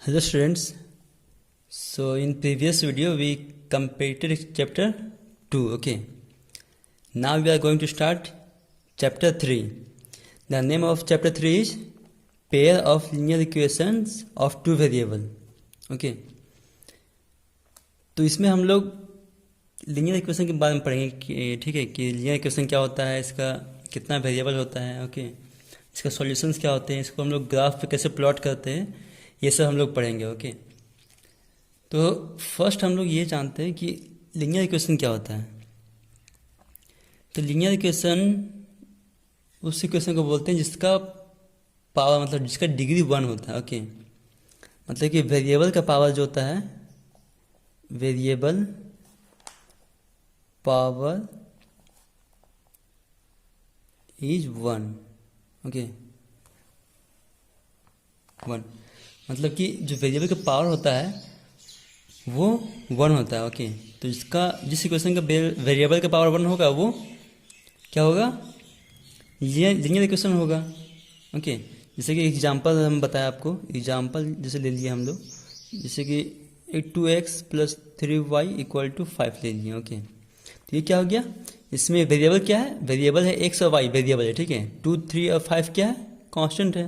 Hello students. So in previous video we completed chapter 2. Okay. Now we are going to start chapter 3. The name of chapter 3 is pair of linear equations of two variable. Okay. तो इसमें हम लोग linear equation के बारे में पढ़ेंगे कि ठीक है कि लीनियर इक्वेशन क्या होता है, इसका कितना वेरिएबल होता है, ओके, इसका सॉल्यूशंस क्या होते हैं, इसको हम लोग ग्राफ पे कैसे प्लॉट करते हैं, ये सब हम लोग पढ़ेंगे। ओके, तो फर्स्ट हम लोग ये जानते हैं कि लीनियर इक्वेशन क्या होता है। तो लीनियर इक्वेशन उस इक्वेशन को बोलते हैं जिसका पावर मतलब जिसका डिग्री 1 होता है। ओके, मतलब कि वेरिएबल का पावर जो होता है, वेरिएबल पावर इज 1। ओके, 1 मतलब कि जो वेरिएबल का पावर होता है वो 1 होता है। ओके, तो जिस इक्वेशन का वेरिएबल का पावर 1 होगा वो क्या होगा, लीनियर इक्वेशन होगा। ओके, जैसे कि एग्जांपल हम बताया आपको, एग्जांपल जैसे ले लिए हम लोग, जैसे कि 2x + 3y = 5 ले लिए। ओके, तो ये क्या हो गया, इसमें वेरिएबल क्या है, वेरिएबल है x और y वेरिएबल है, ठीक है। 2, 3 और 5 क्या है, कांस्टेंट है।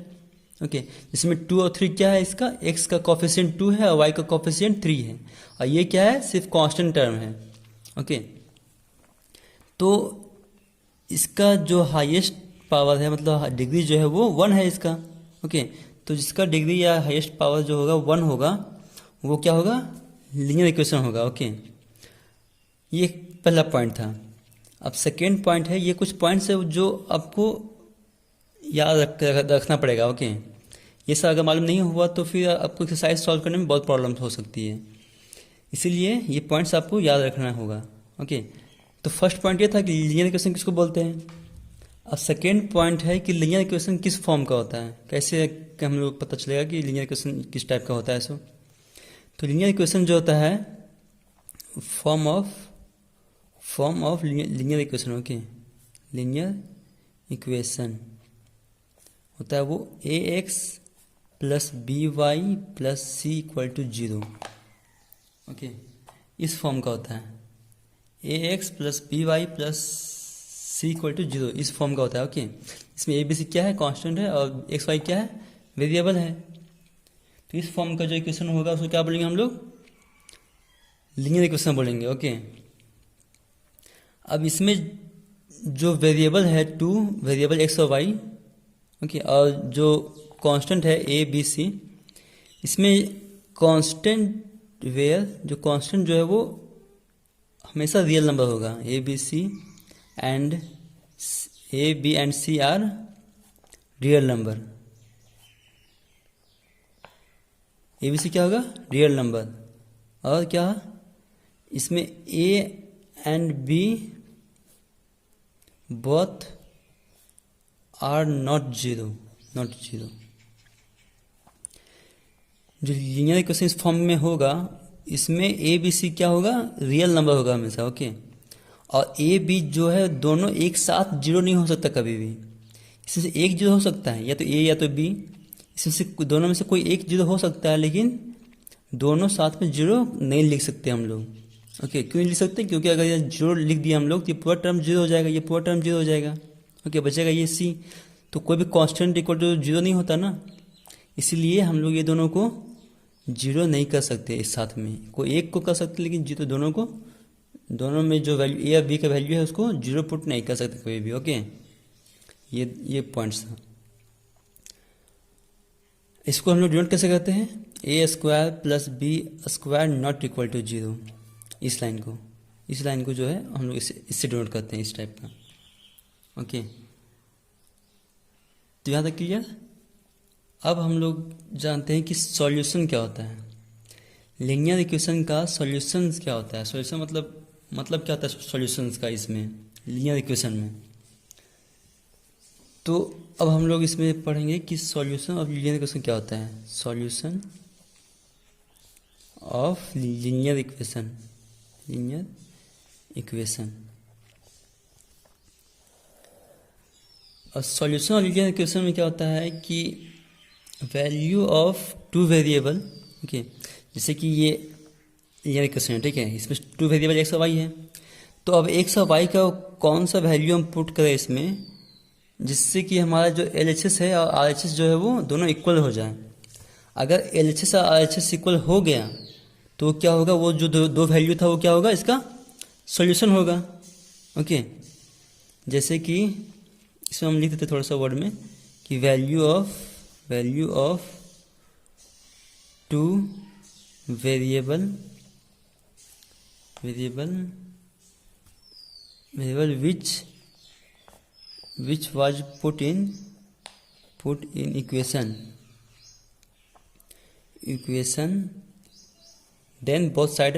ओके, जिसमें 2 और 3 क्या है, इसका x का कोफिशिएंट 2 है और y का कोफिशिएंट 3 है, और ये क्या है, सिर्फ कांस्टेंट टर्म है। ओके, तो इसका जो हाईएस्ट पावर है मतलब डिग्री जो है वो 1 है इसका। ओके, तो जिसका डिग्री या हाईएस्ट पावर जो होगा 1 होगा वो क्या होगा, लीनियर इक्वेशन होगा। ओके, ये पहला पॉइंट था। अब सेकेंड पॉइंट है, ये कुछ पॉइंट्स है जो आपको याद रखना पड़ेगा। ओके, ये सब अगर मालूम नहीं हुआ तो फिर आपको एक्सरसाइज सॉल्व करने में बहुत प्रॉब्लम हो सकती है, इसीलिए ये पॉइंट्स आपको याद रखना होगा। ओके, तो फर्स्ट पॉइंट ये था कि लीनियर इक्वेशन किसको बोलते हैं। अब सेकेंड पॉइंट है कि लीनियर इक्वेशन किस फॉर्म का होता है, कैसे हम लोग पता चलेगा कि लीनियर इक्वेशन किस टाइप का होता है। सो तो लीनियर इक्वेशन जो होता है form of linear equation. Okay, linear equation होता है वो ax + by + c = 0। ओके, इस फॉर्म का होता है, ax + by + c = 0 इस फॉर्म का होता है। ओके, इसमें a b c क्या है, कांस्टेंट है, और x y क्या है, वेरिएबल है। तो इस फॉर्म का जो इक्वेशन होगा उसको क्या बोलेंगे हम लोग, लीनियर इक्वेशन बोलेंगे। ओके, अब इसमें जो वेरिएबल है 2 वेरिएबल x और y, ओके, और जो कांस्टेंट है a b c, इसमें कांस्टेंट जो कांस्टेंट जो है वो हमेशा रियल नंबर होगा। a b and c are real number. a b c क्या होगा, रियल नंबर, और क्या इसमें a and b both are not zero. जो लीनियर इक्वेशन इस फॉर्म में होगा इसमें ए बी सी क्या होगा, रियल नंबर होगा हमेशा। ओके, और ए बी जो है दोनों एक साथ जीरो नहीं हो सकता कभी भी, इसमें से एक जीरो हो सकता है, या तो ए या तो बी, इसमें से दोनों में से कोई एक जीरो हो सकता है, लेकिन दोनों साथ में जीरो नहीं लिख सकते हम लोग। ओके, क्यों नहीं लिख सकते, क्योंकि अगर ये जीरो लिख दिया हम लोग तो ये पूरा टर्म जीरो हो जाएगा, ये पूरा टर्म जीरो हो जाएगा। ओके, बचेगा ये सी, तो कोई भी कांस्टेंट इक्वल टू जीरो नहीं होता ना, इसीलिए हम लोग ये दोनों को जीरो नहीं कर सकते एक साथ में, कोई एक को कर सकते लेकिन जीरो दोनों में जो वैल्यू ए और बी का वैल्यू है उसको जीरो पुट नहीं कर सकते कोई भी। ओके, ये पॉइंट्स था। इसको हम लोग डिनोट कैसे करते हैं, a² + b² not equal to 0, इस लाइन को जो है हम लोग इससे डिनोट करते हैं, इस टाइप का। ओके, तो यहाँ तक क्लियर। अब हम लोग जानते हैं कि सॉल्यूशन क्या होता है, लीनियर इक्वेशन का सॉल्यूशन क्या होता है। सॉल्यूशन मतलब क्या होता है सॉल्यूशंस का इसमें लीनियर इक्वेशन में। तो अब हम लोग इसमें पढ़ेंगे कि सॉल्यूशन ऑफ लीनियर इक्वेशन क्या होता है। सॉल्यूशन ऑफ लीनियर इक्वेशन और सॉल्यूशन ऑफ लीनियर इक्वेशन में क्या होता है कि value of two variable okay. जैसे कि ये इक्वेशन है, ठीक है, इसमें 2 वेरिएबल एक्स और वाई है। तो अब एक्स और वाई का कौन सा वैल्यू हम पुट करें इसमें, जिससे कि हमारा जो LHS है और RHS जो है वो दोनों इक्वल हो जाए। अगर LHS और RHS इक्वल हो गया तो क्या होगा, वो जो दो वैल्यू था वो क्या होगा, इसका सॉल्यूशन होगा। ओके, जैसे कि इसमें हम लिख देते थोड़ा सा वर्ड में कि value of 2 variable which was put in equation, then both side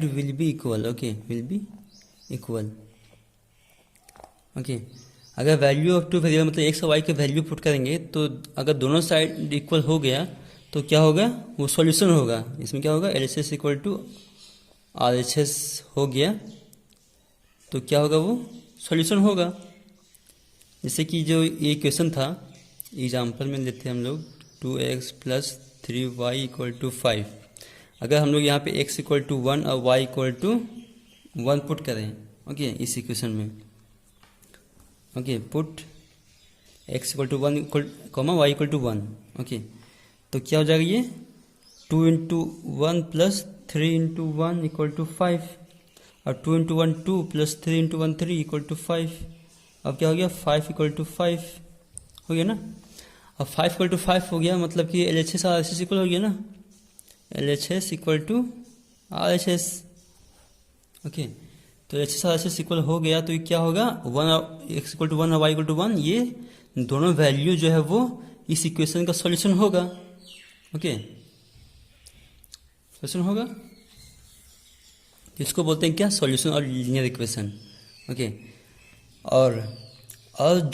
will be equal. Okay, will be equal. Okay, अगर वैल्यू ऑफ 2 वेरिएबल मतलब एक्स और वाई के वैल्यू पुट करेंगे तो अगर दोनों साइड इक्वल हो गया तो क्या होगा, वो सॉल्यूशन होगा। इसमें क्या होगा, LHS इक्वल टू RHS हो गया तो क्या होगा, वो सॉल्यूशन होगा। जैसे कि जो ये इक्वेशन था, एग्जांपल में लेते हैं हम लोग 2x + 3y = 5। अगर हम लोग यहाँ पे x = 1 और y = 1 पुट करें, ओके, इस इक्वेशन में, okay, put x = 1, y = 1, okay, तो क्या हो जाएगा, ये 2 × 1 + 3 × 1 = 5 और 2 × 1 2 + 3 × 1 3 = 5। अब क्या हो गया, 5 = 5 हो गया ना। अब 5 = 5 हो गया मतलब कि LHS और RHS इक्वल हो गया ना, LHS = RHS। ओके, तो LHS और RHS इक्वल हो गया तो ये क्या होगा, 1 x = 1 और y = 1, ये दोनों वैल्यू जो है वो इस इक्वेशन का सॉल्यूशन होगा। ओके, सॉल्यूशन होगा, इसको बोलते हैं क्या, सॉल्यूशन और लीनियर इक्वेशन। ओके, और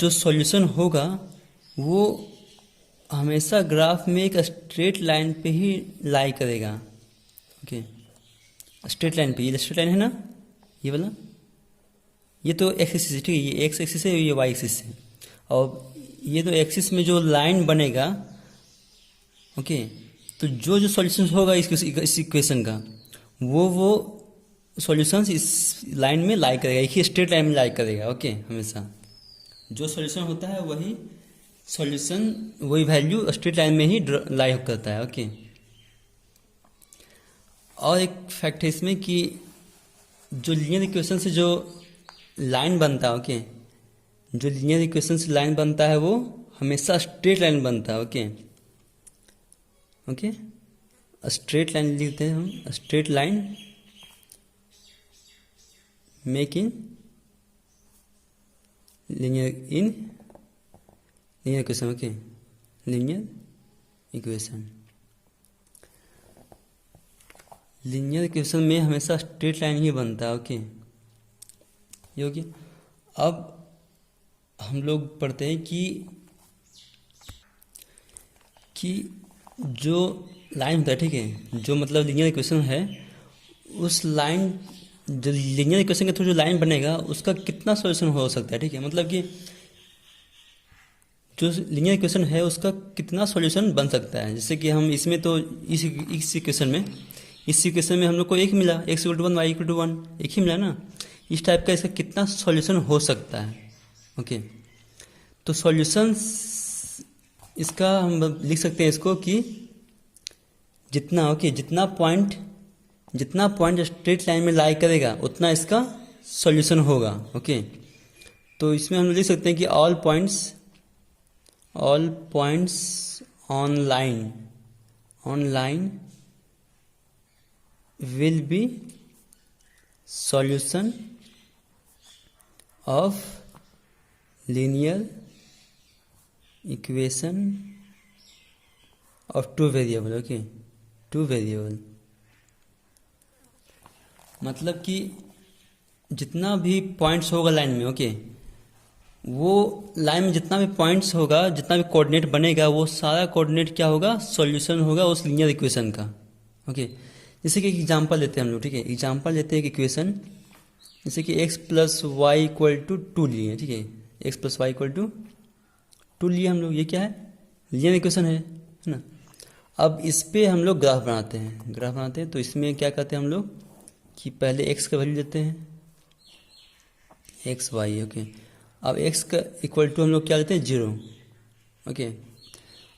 जो सॉल्यूशन होगा वो हमेशा ग्राफ में एक स्ट्रेट लाइन पे ही लाई करेगा। ओके, स्ट्रेट लाइन पे, ये स्ट्रेट लाइन है ना, ये वाला, ये तो एक्सिस है, ठीक है, ये एक्स एक्सिस है, ये वाई एक्सिस है, और ये तो एक्सिस में जो लाइन बनेगा, ओके, तो जो सॉल्यूशन होगा इस इक्वेशन का, वो सॉल्यूशंस इस लाइन में लाई करेगा, एक ही स्ट्रेट लाइन में लाई करेगा। ओके, हमेशा जो सॉल्यूशन होता है वही सॉल्यूशन, वही वैल्यू स्ट्रेट लाइन में ही लाई करता है। ओके, और एक फैक्ट है इसमें कि जो लीनियर इक्वेशन से जो लाइन बनता है, ओके, जो लीनियर इक्वेशन से लाइन बनता है वो हमेशा स्ट्रेट लाइन बनता है। ओके, ओके, स्ट्रेट लाइन लिखते हैं हम, straight line making linear equation. Okay, linear equation में हमेशा स्ट्रेट लाइन ही बनता है। ओके, ये हो गया। अब हम लोग पढ़ते हैं कि जो लाइन होता है, ठीक है, जो मतलब लीनियर इक्वेशन है, उस लाइन, जो लीनियर इक्वेशन के थ्रू जो लाइन बनेगा उसका कितना सॉल्यूशन हो सकता है, ठीक है, मतलब कि जो लीनियर इक्वेशन है उसका कितना सॉल्यूशन बन सकता है। जैसे कि हम इसमें तो इस इक्वेशन में हम लोग को एक मिला, x = 1 y = 1, एक ही मिला ना। इस टाइप का इसका कितना सॉल्यूशन हो सकता है। ओके, तो सॉल्यूशन इसका हम लिख सकते हैं इसको कि जितना, ओके, जितना पॉइंट स्ट्रेट लाइन में लाई करेगा उतना इसका सॉल्यूशन होगा। ओके, तो इसमें हम लिख सकते हैं कि all points on line will be solution of linear equation of 2 variable। Okay, 2 variable मतलब कि जितना भी पॉइंट्स होगा लाइन में, ओके, वो लाइन में जितना भी पॉइंट्स होगा, जितना भी कोऑर्डिनेट बनेगा, वो सारा कोऑर्डिनेट क्या होगा, सॉल्यूशन होगा उस लीनियर इक्वेशन का। ओके, जैसे कि एग्जांपल लेते हैं हम लोग, ठीक है, एग्जांपल लेते हैं एक इक्वेशन, जैसे कि x + y = 2 लिए, ठीक है, x + y = 2 लिए हम लोग, ये क्या है, लीनियर इक्वेशन है ना। अब इस पे हम लोग ग्राफ बनाते हैं तो इसमें क्या करते हैं हम लोग कि पहले एक्स का वैल्यू लेते हैं, एक्स वाई, ओके। अब एक्स का इक्वल टू हम लोग क्या लेते हैं, 0, ओके।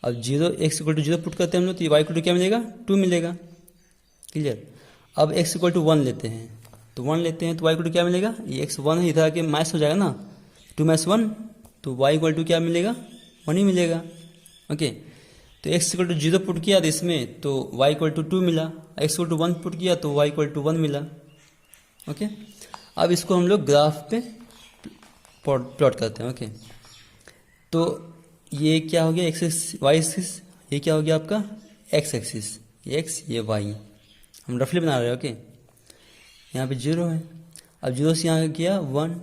अब 0, एक्स इक्वल टू 0 पुट करते हैं हम लोग, तो वाई इक्वल टू क्या मिलेगा, 2 मिलेगा, क्लियर। अब एक्स इक्वल टू 1 लेते हैं, तो 1 लेते हैं तो वाई इक्वल टू क्या मिलेगा, ये एक्स 1 है, इधर आके माइनस हो जाएगा ना, 2 माइनस 1, तो वाई इक्वल टू क्या मिलेगा, 1 ही मिलेगा, ओके। तो एक्स इक्वल टू 0 पुट किया तो इसमें तो वाई इक्वल टू 2 मिला, एक्स इक्वल टू 1 पुट किया तो वाई इक्वल टू 1 मिला, ओके। अब इसको हम लोग ग्राफ पे प्लॉट करते हैं, ओके। तो ये क्या हो गया, एक्स वाई एक्सिस, ये क्या हो गया आपका एक्स एक्सिस, ये एक्स ये वाई, हम रफली बना रहे हैं, ओके। यहाँ पे 0 है, अब 0 से यहाँ किया 1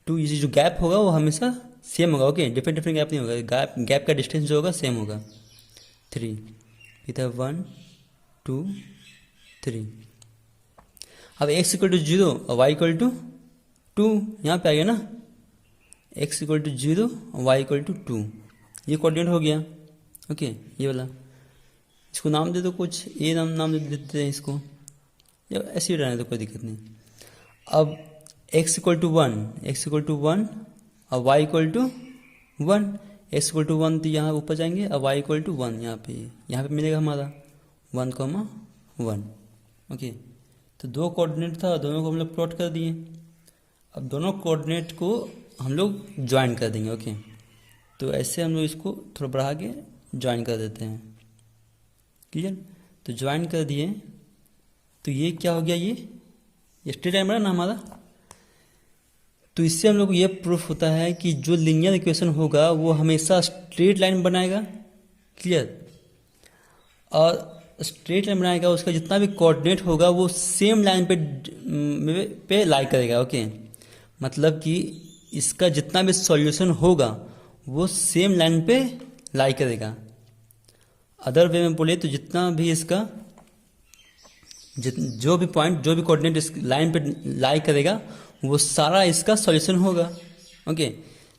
2, ये जो गैप होगा वो हमेशा सेम होगा, ओके, डिफरेंट डिफरेंट गैप नहीं होगा, गैप का डिस्टेंस जो होगा सेम होगा, 3, इधर 1 2 3। अब एक्स इक्वल टू 0 और वाई इक्वल टू 2, यहाँ पे आ गया ना, एक्स इक्वल टू 0 और वाई इक्वल टू 2, ये कोऑर्डिनेट हो गया, ओके। ये वाला इसको नाम दे दो कुछ, ए नाम दे देते हैं इसको, या ऐसे ही रहने दो, कोई दिक्कत नहीं। अब एक्स इक्वल टू 1 और y equal to 1, x equal to 1 तो यहाँ ऊपर जाएंगे, और वाई इक्वल टू 1 यहाँ पे मिलेगा हमारा 1,1, ओके। तो दो कोऑर्डिनेट था, दोनों को हम लोग प्लॉट कर दिए। अब दोनों कोऑर्डिनेट को हम लोग ज्वाइन कर देंगे, ओके। तो ऐसे हम लोग इसको थोड़ा बढ़ा के ज्वाइन कर देते हैं, क्लियर। तो ज्वाइन कर दिए तो ये क्या हो गया, ये स्ट्रेट लाइन बना ना हमारा। तो इससे हम लोग को ये प्रूफ होता है कि जो लीनियर इक्वेशन होगा वो हमेशा स्ट्रेट लाइन बनाएगा, क्लियर। और स्ट्रेट लाइन बनाएगा, उसका जितना भी कोऑर्डिनेट होगा वो सेम लाइन पे लाई करेगा, ओके। मतलब कि इसका जितना भी सॉल्यूशन होगा वो सेम लाइन पे लाई करेगा। अदर वे में बोले तो जितना भी इसका जो भी पॉइंट, जो भी कोऑर्डिनेट इस लाइन पे लाई करेगा वो सारा इसका सॉल्यूशन होगा, ओके।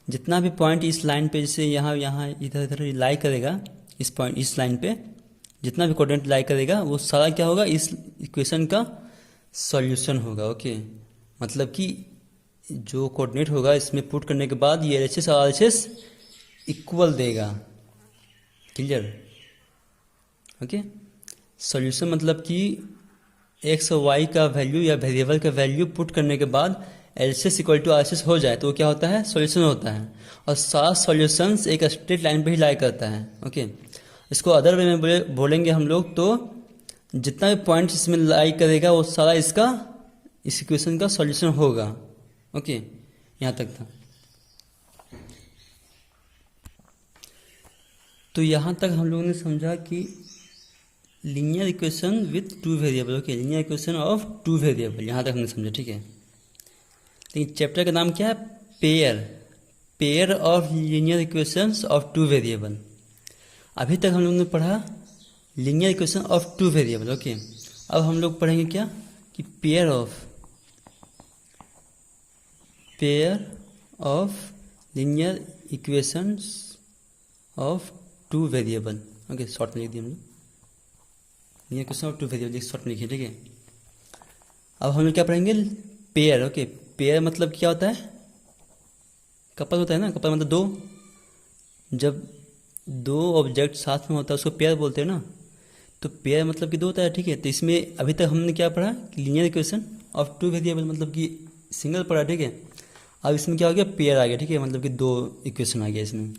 जितना भी पॉइंट इस लाइन पे, जैसे यहाँ इधर इधर लाई करेगा, इस पॉइंट इस लाइन पे जितना भी कोऑर्डिनेट लाई करेगा वो सारा क्या होगा, इस इक्वेशन का सॉल्यूशन होगा, ओके। मतलब कि जो कोऑर्डिनेट होगा इसमें पुट करने के बाद ये एलएचएस और आरएचएस इक्वल देगा, क्लियर, ओके। सॉल्यूशन मतलब कि एक्स और वाई का वैल्यू या वेरिएबल का वैल्यू पुट करने के बाद एलएचएस इक्वल टू आरएचएस हो जाए तो वो क्या होता है, सॉल्यूशन होता है। और सारा सॉल्यूशंस एक स्ट्रेट लाइन पे ही लाई करता है, ओके। इसको अदर वे में बोलेंगे हम लोग तो जितना भी पॉइंट इसमें लाई करेगा वो सारा इसका इस इक्वेशन का सॉल्यूशन होगा, ओके। यहाँ तक था। तो यहाँ तक हम लोगों ने समझा कि linear equation with to variable, okay, linear equation of two variable, यहाँ तक हमने समझा, ठीक है। लेकिन चैप्टर का नाम क्या है, pair of linear equations of two variable. अभी तक हम लोगों ने पढ़ा linear equation of two variable, okay. अब हम लोग पढ़ेंगे क्या कि pair of linear equations of two variable, okay. Short में लिख दिए हम लोग, linear equation of two variable short में लिखिए, ठीक है। अब हम लोग क्या पढ़ेंगे, पेयर, ओके। पेयर मतलब क्या होता है, कपल होता है ना, कपल मतलब दो, जब दो ऑब्जेक्ट साथ में होता है उसको पेयर बोलते हैं ना। तो पेयर मतलब कि दो होता है, ठीक है। तो इसमें अभी तक हमने क्या पढ़ा कि linear equation of two variable मतलब कि सिंगल पढ़ा, ठीक है। अब इसमें क्या हो गया, पेयर आ गया, ठीक है, मतलब कि दो इक्वेशन आ गया इसमें।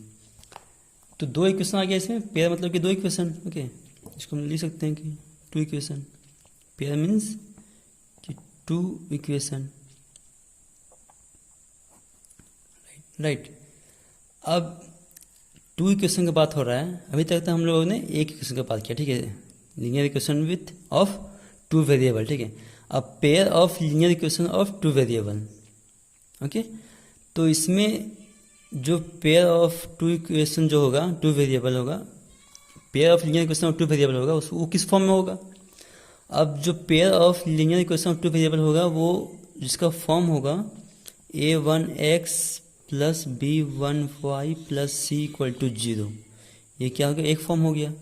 तो दो इक्वेशन आ गया इसमें, पेयर मतलब कि दो इक्वेशन, ओके। इसको हम लिख सकते हैं कि टू इक्वेशन, पेयर मीन्स कि टू इक्वेशन, राइट। अब टू इक्वेशन की बात हो रहा है, अभी तक तो हम लोगों ने एक इक्वेशन की बात किया, ठीक है, linear equation with of two variable, ठीक है। अब pair of linear equation of two variable, okay. तो इसमें जो पेयर ऑफ टू इक्वेशन जो होगा, टू वेरिएबल होगा, pair of linear equation of two variable होगा, वो किस फॉर्म में होगा। अब जो pair of linear equation of two variable होगा वो जिसका फॉर्म होगा a1x plus b1y plus c equal to 0, ये क्या हो गया, एक फॉर्म हो गया।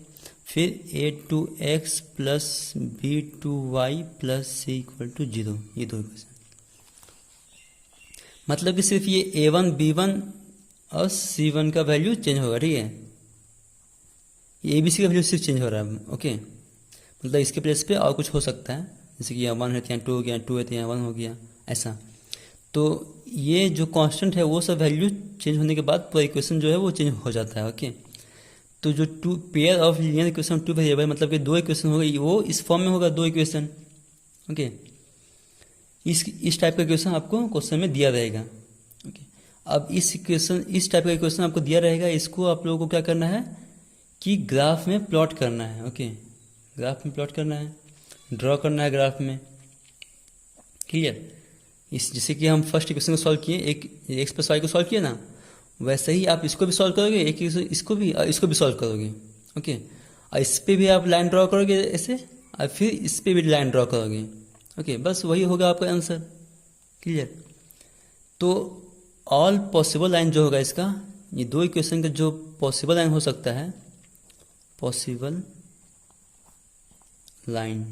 फिर a2x plus b2y plus c equal to 0, ये दो इक्वेशन। मतलब कि सिर्फ ये a1 b1 और c1 का वैल्यू चेंज होगा, ठीक है। ये abc का वैल्यू सिर्फ चेंज हो रहा है, ओके। मतलब इसके प्लेस पे और कुछ हो सकता है, जैसे कि यहाँ 1 है तो यहाँ 2 हो गया, 2 है तो यहाँ 1 हो गया, ऐसा। तो ये जो कांस्टेंट है वो सब वैल्यू चेंज होने के बाद पूरा इक्वेशन जो है वो चेंज हो जाता है, ओके। तो जो two pair of linear equation two variable, मतलब कि दो इक्वेशन होगा, वो इस फॉर्म में होगा, दो इक्वेशन, ओके। इस टाइप का इक्वेशन आपको क्वेश्चन में दिया रहेगा, ओके। अब इस टाइप का इक्वेशन आपको दिया रहेगा, इसको आप लोगों को क्या करना है कि ग्राफ में प्लॉट करना है, ओके। ग्राफ में प्लॉट करना है, ड्रॉ करना है ग्राफ में, क्लियर। जैसे कि हम फर्स्ट इक्वेशन को सॉल्व किए, एक एक्स प्लस वाई को सॉल्व किए ना, वैसे ही आप इसको भी सॉल्व करोगे, एक इसको भी और इसको भी सॉल्व करोगे, ओके। और इस पे भी आप लाइन ड्रॉ करोगे ऐसे, और फिर इस पे भी लाइन ड्रॉ करोगे, ओके। बस वही होगा आपका आंसर, क्लियर। तो ऑल पॉसिबल लाइन जो होगा इसका, ये दो इक्वेशन का जो पॉसिबल लाइन हो सकता है, पॉसिबल लाइन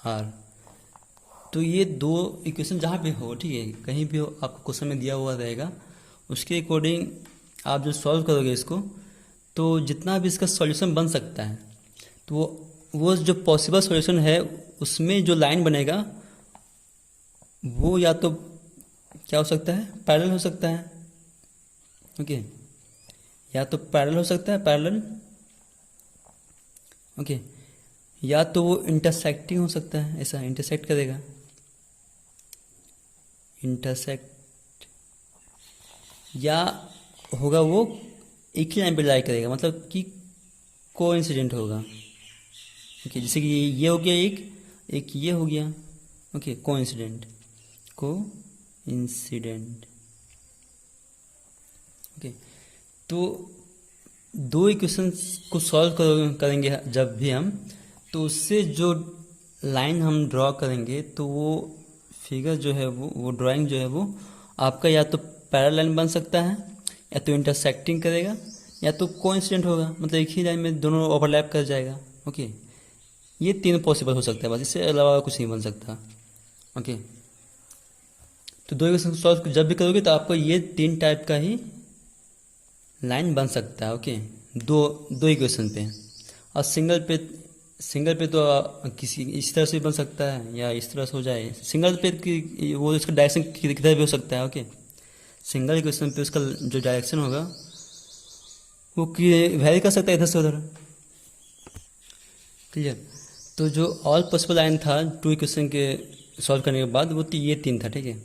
आर, तो ये दो इक्वेशन जहाँ भी हो, ठीक है, कहीं भी हो, आपको क्वेश्चन में दिया हुआ रहेगा, उसके अकॉर्डिंग आप जो सॉल्व करोगे इसको, तो जितना भी इसका सॉल्यूशन बन सकता है, तो वो जो पॉसिबल सॉल्यूशन है उसमें जो लाइन बनेगा वो या तो क्या हो सकता है, पैरेलल हो सकता है, ओके। या तो पैरेलल हो सकता है, पैरेलल, ओके। या तो वो इंटरसेक्टिंग हो सकता है, ऐसा इंटरसेक्ट करेगा, इंटरसेक्ट, या होगा वो एक ही लाइन पे लाई करेगा, मतलब कि कोइंसिडेंट होगा, ओके। जैसे कि ये हो गया एक ये हो गया, ओके, कोइंसिडेंट, ओके। तो दो इक्वेशंस को सॉल्व करेंगे जब भी हम, तो उससे जो लाइन हम ड्रॉ करेंगे, तो वो फिगर जो है वो ड्राइंग जो है वो आपका या तो पैरेलल लाइन बन सकता है, या तो इंटरसेक्टिंग करेगा, या तो कोइंसिडेंट होगा, मतलब एक ही लाइन में दोनों ओवरलैप कर जाएगा, ओके। ये तीन पॉसिबल हो सकता है, बस इससे अलावा कुछ नहीं बन सकता, ओके। तो दो इक्वेशन सॉल्व जब भी करोगे तो आपको ये तीन टाइप का ही लाइन बन सकता है, ओके। दो इक्वेशन पे, और सिंगल पे तो किसी इस तरह से भी बन सकता है, या इस तरह से हो जाए। सिंगल पे की वो इसका डायरेक्शन किधर भी हो सकता है, ओके। सिंगल इक्वेशन पे उसका जो डायरेक्शन होगा वो वेरी कर सकता है इधर से उधर, क्लियर। तो जो ऑल पॉसिबल लाइन था टू इक्वेशन के सॉल्व करने के बाद, वो ये तीन था, ठीक है।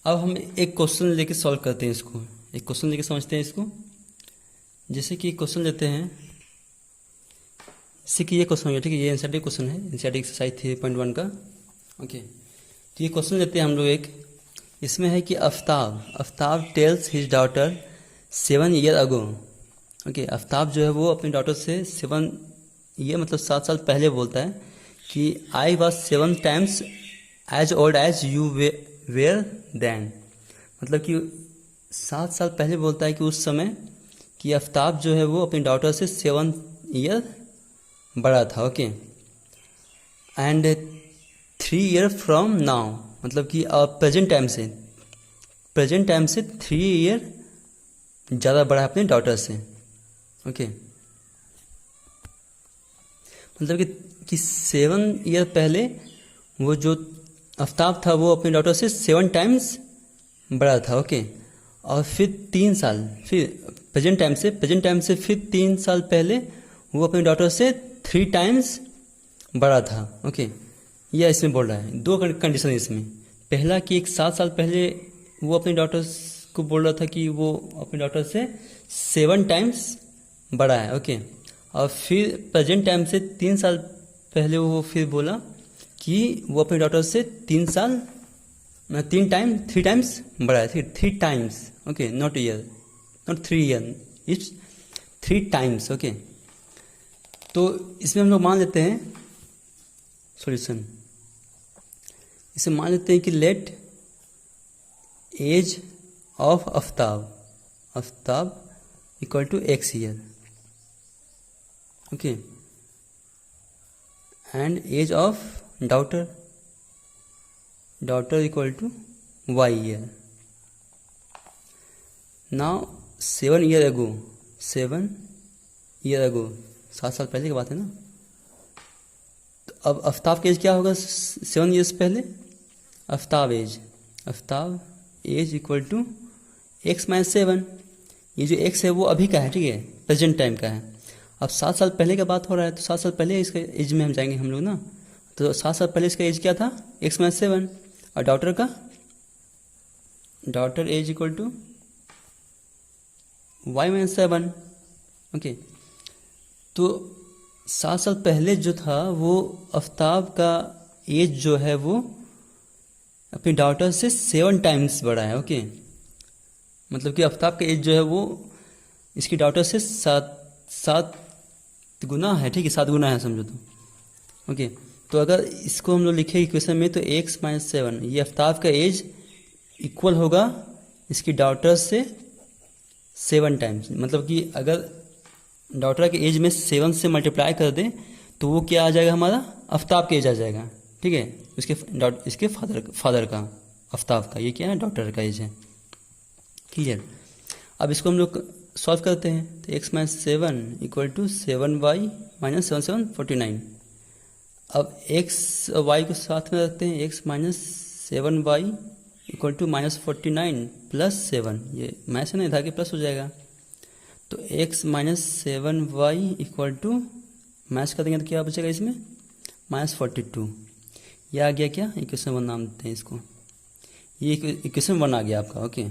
अब हम एक क्वेश्चन लेके सॉल्व करते हैं इसको, एक क्वेश्चन लेके समझते हैं इसको। जैसे कि एक क्वेश्चन लेते हैं, जैसे कि ये क्वेश्चन हो गया, ठीक है। ये एनसीईआरटी क्वेश्चन है, एनसीईआरटी एक्सरसाइज 3.1 का, ओके। तो ये क्वेश्चन लेते हैं हम लोग एक, इसमें है कि Aftab tales his daughter 7 year अगो, ओके। आफ्ताब जो है वो अपनी डॉटर से 7 ईयर मतलब 7 साल पहले बोलता है कि I was 7 times as old as you were then, मतलब कि 7 साल पहले बोलता है कि उस समय कि आफ्ताब जो है वो अपनी डॉटर से 7 ईयर बड़ा था, okay. And 3 year from now, मतलब कि प्रेजेंट टाइम से 3 ईयर ज़्यादा बड़ा है अपने डॉटर से, ओके। मतलब कि 7 ईयर पहले वो जो आफ्ताब था वो अपने डॉटर से 7 टाइम्स बड़ा था, ओके। और फिर 3 साल, फिर प्रेजेंट टाइम से फिर 3 साल पहले वो अपने डॉटर से 3 टाइम्स बड़ा था, ओके। यह इसमें बोल रहा है, दो कंडीशन है इसमें। पहला कि एक 7 साल पहले वो अपने डॉटर को बोल रहा था कि वो अपने डॉटर से 7 टाइम्स बड़ा है, ओके। और फिर प्रेजेंट टाइम से 3 साल पहले वो फिर बोला कि वो अपने डॉटर से 3 टाइम्स बड़ा है, 3 times, okay. Not year, not 3 year, it's 3 times, okay. तो इसमें हम लोग मान लेते हैं सॉल्यूशन, इसे मान लेते हैं कि let age of Aftab equal to x year, okay, and age of daughter equal to y year. Now 7 year ago, 7 साल पहले की बात है ना। तो अब आफ्ताब का एज क्या होगा 7 ईयर्स पहले? Aftab age equal to x minus 7। ये जो x है वो अभी का है, ठीक है, प्रेजेंट टाइम का है। अब 7 साल पहले का बात हो रहा है, तो 7 साल पहले इसका एज में हम जाएंगे हम लोग ना। तो 7 साल पहले इसका एज क्या था? x minus 7। और daughter age equal to y minus 7, okay. तो 7 साल पहले जो था वो आफ्ताब का एज जो है वो अपनी डॉटर से 7 टाइम्स बड़ा है, ओके। मतलब कि आफ्ताब का एज जो है वो इसकी डॉटर से 7 गुना है, ठीक है, 7 गुना है समझो तो, ओके। तो अगर इसको हम लोग लिखे इक्वेशन में, तो x माइनस 7 ये आफ्ताब का एज इक्वल होगा इसकी डॉटर से 7 टाइम्स। मतलब कि अगर डॉटर के एज में 7 से मल्टीप्लाई कर दें तो वो क्या आ जाएगा हमारा? आफ्ताब का एज आ जाएगा, ठीक है, इसके फादर का, आफ्ताब का। ये क्या है? डॉटर का एज है, क्लियर। अब इसको हम लोग सॉल्व करते हैं। तो x minus 7 equal to 7y minus 7 7 49। अब x y को साथ में रखते हैं, x minus 7y equal to minus 49 plus 7, ये माइनस है ना, इधर के प्लस हो जाएगा। तो x minus 7y equal to minus कर देंगे तो क्या बचेगा इसमें? माइनस 42। ये आ गया क्या? इक्वेशन 1 नाम देते हैं इसको। ये इक्वेशन 1 आ गया आपका, ओके।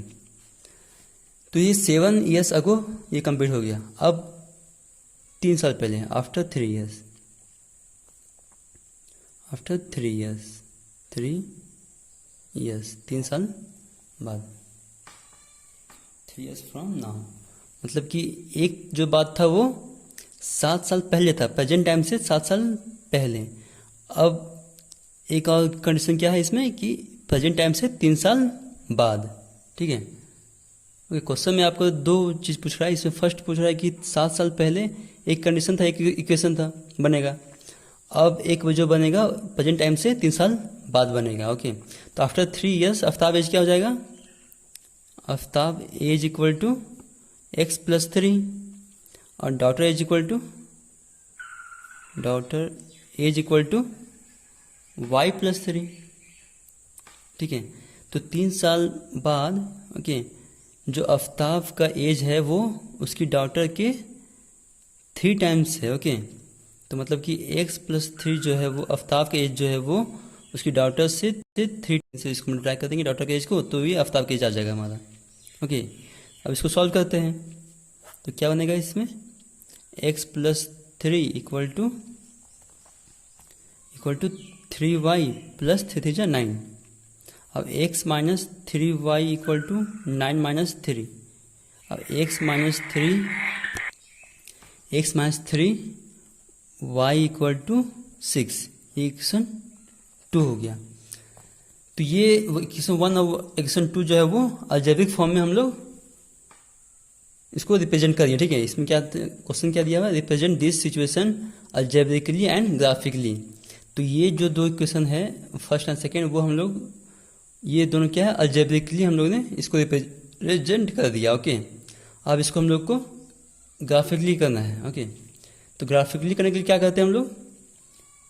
तो ये 7 ईयर्स अगो ये कंप्लीट हो गया। अब 3 साल पहले, आफ्टर 3 ईयर्स, 3 साल बाद, 3 ईयर्स फ्रॉम नाउ। मतलब कि एक जो बात था वो 7 साल पहले था, प्रेजेंट टाइम से 7 साल पहले। अब एक और कंडीशन क्या है इसमें कि प्रेजेंट टाइम से 3 साल बाद, ठीक है। ओके, क्वेश्चन में आपको 2 चीज़ पूछ रहा है। इसमें फर्स्ट पूछ रहा है कि 7 साल पहले एक कंडीशन था, एक इक्वेशन था बनेगा। अब एक जो बनेगा प्रेजेंट टाइम से 3 साल बाद बनेगा, ओके। तो आफ्टर 3 ईयर्स आफ्ताब एज क्या हो जाएगा? Aftab age equal to x plus 3 और daughter age equal to y plus 3, ठीक है। तो 3 साल बाद, ओके, जो आफ्ताब का एज है वो उसकी डॉटर के 3 टाइम्स है, ओके। तो मतलब कि x प्लस 3 जो है वो आफ्ताब का एज जो है वो उसकी डॉटर से 3 से इसको मल्टीप्लाई कर देंगे डॉटर के एज को, तो ये आफ्ताब का एज आ जाएगा हमारा, ओके। अब इसको सॉल्व करते हैं तो क्या बनेगा इसमें? x plus 3 equal to 3y plus 3 जा 9। अब x minus 3y equal to 9 minus 3। अब x minus 3 y equal to 6, ये इक्वेशन 2 हो गया। तो ये इक्वेशन 1 और इक्वेशन 2 जो है वो अलजेब्रिक फॉर्म में हम लोग इसको रिप्रेजेंट करिए, ठीक है। इसमें क्या क्वेश्चन क्या दिया हुआ है? Represent this situation algebraically and graphically. तो ये जो 2 इक्वेशन है फर्स्ट एंड सेकेंड, वो हम लोग ये दोनों क्या है अलजेब्रिकली हम लोग ने इसको रिप्रेजेंट कर दिया, ओके। अब इसको हम लोग को ग्राफिकली करना है, ओके। तो ग्राफिकली करने के लिए क्या करते हैं हम लोग?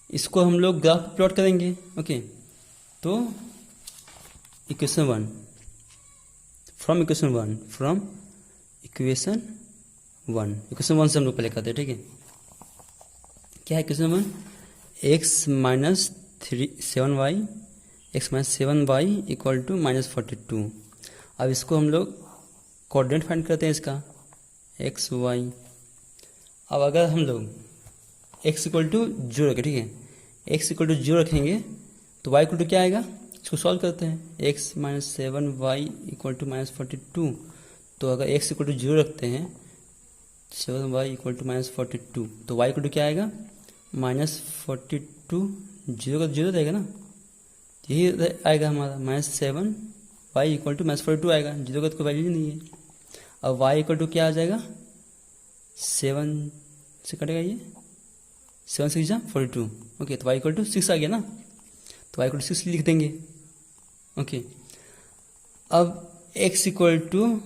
इसको हम लोग ग्राफ प्लॉट करेंगे, ओके। तो इक्वेशन 1 फ्रॉम इक्वेशन 1 से हम लोग पहले करते हैं, ठीक है। क्या है equation 1? x minus 7y equal to minus 42। अब इसको हम लोग कोऑर्डिनेट फाइंड करते हैं इसका x y। अब अगर हम लोग x इक्वल टू 0 रखें, ठीक है, x इक्वल टू 0 रखेंगे तो y इक्वल टू क्या आएगा? इसको सॉल्व करते हैं। x minus 7y equal to minus 42। तो अगर x इक्वल टू 0 रखते हैं 7y इक्वल टू माइनस 42, तो y इक्वल टू क्या आएगा? माइनस 42, 0 का 0 रहेगा ना, यही आएगा हमारा minus 7y equal to minus 42 आएगा, 0 का तो कोई वैल्यू नहीं है। अब y इक्वल टू क्या आ जाएगा? 7 से कटेगा ये, 7 6 जा 42। ओके, तो y इक्वल टू 6 आ गया ना, तो y इक्वल टू 6 लिख देंगे। ओके, अब x इक्वल टू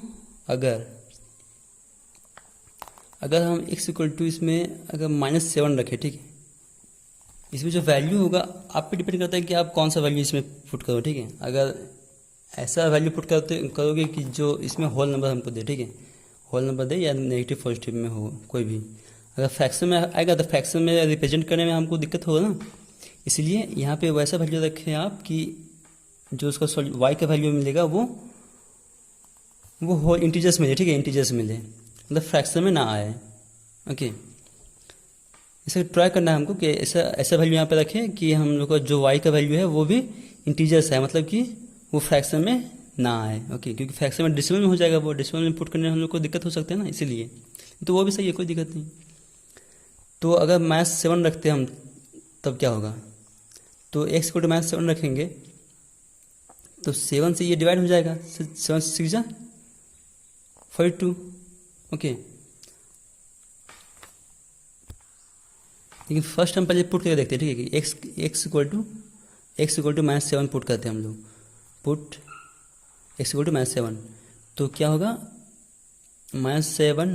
अगर हम x इक्वल टू इसमें अगर -7 रखें, ठीक है, इसमें जो वैल्यू होगा आप पे डिपेंड करता है कि आप कौन सा वैल्यू इसमें पुट करो, ठीक है। अगर ऐसा वैल्यू पुट करोगे कि जो इसमें होल नंबर हमको दे, ठीक है, होल नंबर दे या नेगेटिव पॉजिटिव में हो कोई भी, अगर फ्रैक्शन में आएगा तो फ्रैक्शन में रिप्रेजेंट करने में हमको दिक्कत होगा ना, इसलिए यहाँ पे वैसा वैल्यू रखें आप कि जो उसका y का वैल्यू मिलेगा वो होल इंटीजर्स मिले, ठीक है, इंटीजर्स मिले, मतलब फ्रैक्शन में ना आए। ओके, इसे ट्राई करना है हमको कि ऐसा वैल्यू यहाँ पे रखें कि हम लोग का जो y का वैल्यू है वो भी इंटीजर्स है, मतलब कि वो फ्रैक्शन में ना आए। ओके, क्योंकि फ्रैक्शन में डेसिमल में हो जाएगा, वो डेसिमल में पुट करने में हम लोग को दिक्कत हो सकती है ना, इसीलिए तो वो भी सही है, कोई दिक्कत नहीं। तो अगर -7 रखते हैं हम तब क्या होगा, तो x को -7 रखेंगे तो 7 से ये डिवाइड हो जाएगा, 7 6 जा 42। ओके, लेकिन फर्स्ट हम पहले पुट करके देखते हैं, ठीक है, कि x इक्वल टू -7 पुट करते हैं हम लोग, पुट x इक्वल टू -7, तो क्या होगा, -7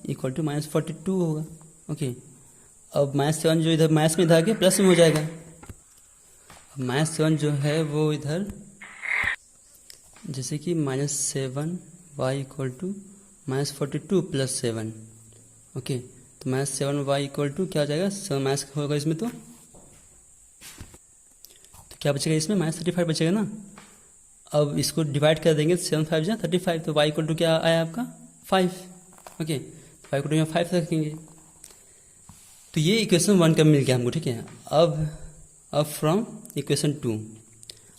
इक्वल टू -42 होगा। ओके, अब -7 जो इधर माइनस में इधर आके प्लस में हो जाएगा, अब -7 जो है वो इधर जैसे कि -7y इक्वल टू -42 + 7। ओके, तो -7y इक्वल टू क्या हो जाएगा, 7 माइनस होगा इसमें, तो क्या बचेगा इसमें, -35 बचेगा ना। अब इसको डिवाइड कर देंगे, 7 5 जा 35, तो y इक्वल टू क्या आया आपका 5। ओके, y इक्वल टू यहाँ 5 रखेंगे, तो ये इक्वेशन 1 का मिल गया हमको, ठीक है। अब फ्रॉम इक्वेशन 2,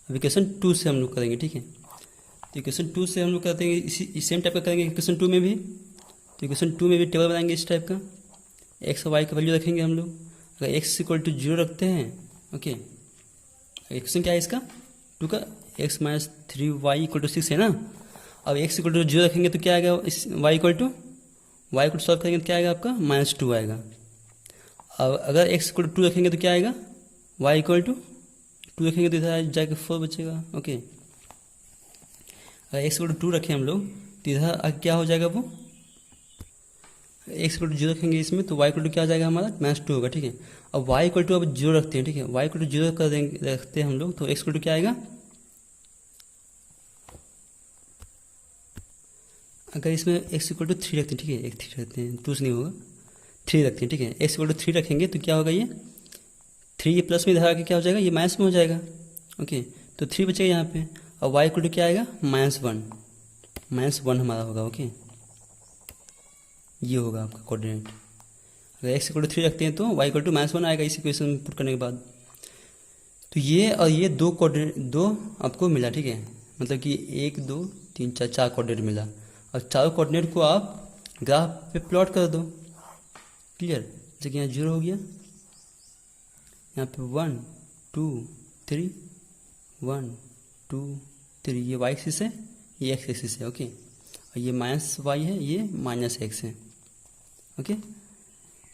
अब इक्वेशन 2 से हम लोग करेंगे, ठीक है, तो इक्वेशन 2 से हम लोग करते हैं इसी सेम टाइप का करेंगे इक्वेशन 2 में भी, तो इक्वेशन 2 में भी टेबल बनाएंगे इस टाइप का, x और y का वैल्यू रखेंगे हम लोग। अगर x इक्वल टू 0 रखते हैं, ओके, इक्वेशन क्या है इसका 2 का, x - 3y इक्वल टू 6 है ना। अब x इक्वल टू 0 रखेंगे तो क्या आएगा, इस y इक्वल टू सॉल्व करेंगे तो क्या आएगा आपका -2 आएगा। अब अगर x इक्वल टू 2 रखेंगे तो क्या आएगा, y इक्वल टू 2 रखेंगे तो इधर जाके 4 बचेगा। ओके, अगर x इक्वल टू 2 रखें हम लोग तो इधर क्या हो जाएगा, वो x इक्वल टू 0 रखेंगे इसमें तो y इक्वल टू क्या हो जाएगा हमारा -2 होगा, ठीक है। अब y इक्वल टू अब 0 रखते हैं, ठीक है, y इक्वल टू 0 कर देंगे रखते हैं हम लोग, तो x इक्वल टू क्या आएगा, अगर इसमें x इक्वल टू 3 रखते हैं, ठीक है, एक 3 रखते हैं, 2 से नहीं होगा, 3 रखते हैं, ठीक है, x इक्वल टू 3 रखेंगे तो क्या होगा, ये 3 ये प्लस में इधर आके क्या हो जाएगा, ये माइनस में हो जाएगा। ओके, तो 3 बचेगा यहाँ पे, और y इक्वल टू क्या आएगा -1 हमारा होगा। ओके, ये होगा आपका कोऑर्डिनेट। अगर x इक्वल टू 3 रखते हैं तो y इक्वल टू -1 आएगा इस इक्वेशन पुट करने के बाद। तो ये और ये दो कोऑर्डिनेट, दो आपको मिला, ठीक है, मतलब कि 1 2 3 4 कोऑर्डिनेट मिला, और चारों कोऑर्डिनेट को आप ग्राफ पे प्लॉट कर दो। क्लियर, जैसे कि यहाँ 0 हो गया, यहाँ पे 1 2 3 1 2 3, ये y एक्सिस है, ये x एक्सिस है। ओके, और ये -y है, ये -x है। ओके,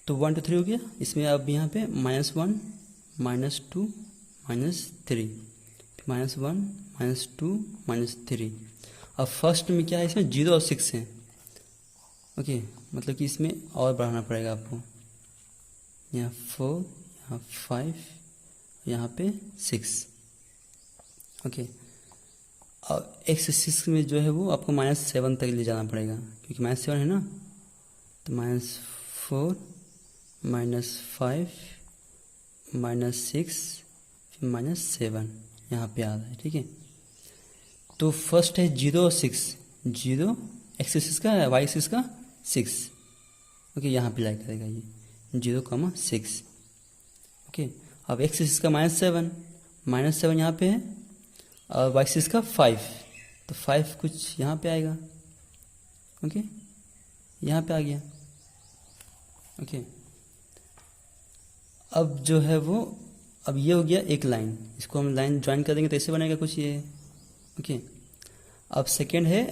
तो 1 2 3 हो गया, इसमें अब यहाँ पे -1 -2 -3, -1 -2 -3। अब फर्स्ट में क्या है, इसमें 0 और 6 है। ओके, मतलब कि इसमें और बढ़ाना पड़ेगा आपको, यहाँ 4, यहाँ 5, यहाँ पे 6। ओके, और x एक्सिस में जो है वो आपको -7 तक ले जाना पड़ेगा, क्योंकि -7 है ना, तो -4 -5 -6 फिर -7 यहाँ पे आ रहा है, ठीक है। तो फर्स्ट है 0 और 6, 0 x एक्सिस का है, y एक्सिस का 6। ओके, यहाँ पे लाई करेगा ये 0,6। ओके, अब x एक्सिस का -7 यहाँ पे है, और y एक्सिस का 5, तो 5 कुछ यहाँ पे आएगा। ओके, यहाँ पे आ गया। ओके, अब जो है वो, अब ये हो गया एक लाइन, इसको हम लाइन ज्वाइन कर देंगे तो ऐसे बनेगा कुछ ये। ओके, अब सेकेंड है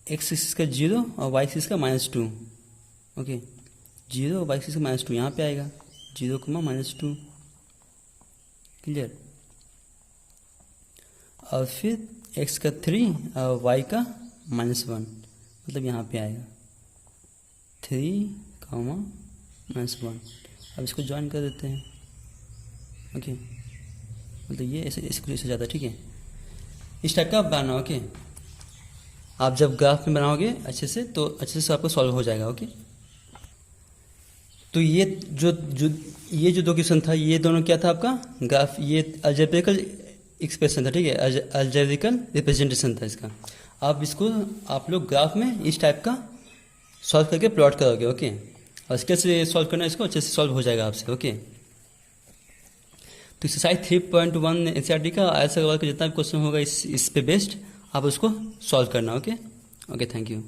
एक्स एक्सिस का 0 और वाई एक्सिस का -2। ओके, 0 और वाई एक्सिस का -2 यहाँ पे आएगा, 0, -2। क्लियर। और फिर एक्स का 3 और वाई का -1, मतलब यहाँ पे आएगा 3, -1। अब इसको ज्वाइन कर देते हैं। ओके, मतलब ये ऐसे ऐसे जाता है। ठीक है, इस टाइप का आप बनाना। ओके, आप जब ग्राफ में बनाओगे अच्छे से तो अच्छे से आपको सॉल्व हो जाएगा। ओके, तो ये जो दो क्वेश्चन था, ये दोनों क्या था आपका ग्राफ, ये अलजेब्रिकल एक्सप्रेशन था। ठीक है, अलजेब्रिकल रिप्रेजेंटेशन था इसका। आप इसको आप लोग ग्राफ में इस टाइप का सॉल्व करके प्लॉट करोगे। ओके, और कैसे सॉल्व करना है इसको, अच्छे से सॉल्व हो जाएगा आपसे। ओके, तो एक्सरसाइज 3.1 एनसीईआरटी का आयत सवाल का जितना भी क्वेश्चन होगा इस पे बेस्ड आप उसको सॉल्व करना। Okay, thank you.